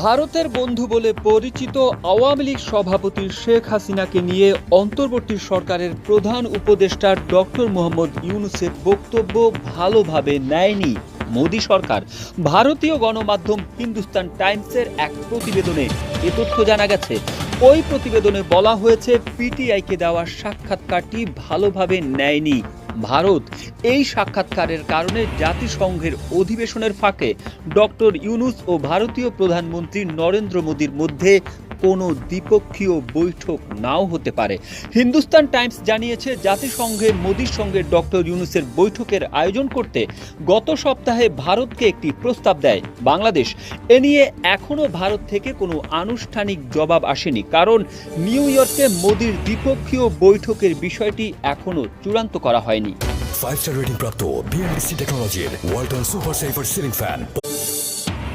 ভারতের বন্ধু বলে পরিচিত আওয়ামী লীগ সভাপতি শেখ হাসিনাকে নিয়ে অন্তর্বর্তী সরকারের প্রধান উপদেষ্টা ডক্টর মোহাম্মদ ইউনূসের বক্তব্য ভালোভাবে নেয়নি মোদি সরকার। ভারতীয় গণমাধ্যম হিন্দুস্তান টাইমসের এক প্রতিবেদনে এ তথ্য জানা গেছে। ওই প্রতিবেদনে বলা হয়েছে, পিটিআইকে দেওয়া সাক্ষাৎকারটি ভালোভাবে নেয়নি ভারত। এই সাক্ষাৎকারের কারণে জাতিসংঘের অধিবেশনের ফাঁকে ডক্টর ইউনূস ও ভারতীয় প্রধানমন্ত্রী নরেন্দ্র মোদীর মধ্যে কোনো দ্বিপক্ষীয় বৈঠক নাও হতে পারে। হিন্দুস্তান টাইমস জানিয়েছে, জাতিসংঘে মোদীর সঙ্গে ডক্টর ইউনূসের বৈঠকের আয়োজন করতে গত সপ্তাহে ভারতকে একটি প্রস্তাব দেয় বাংলাদেশ। এ নিয়ে এখনও ভারত থেকে কোনো আনুষ্ঠানিক জবাব আসেনি, কারণ নিউ ইয়র্কে মোদীর দ্বিপক্ষীয় বৈঠকের বিষয়টি এখনও চূড়ান্ত করা হয়নি। 5 স্টার রেটিং প্রাপ্ত বিএনডিসি টেকনোলজির Walton super saver ceiling fan.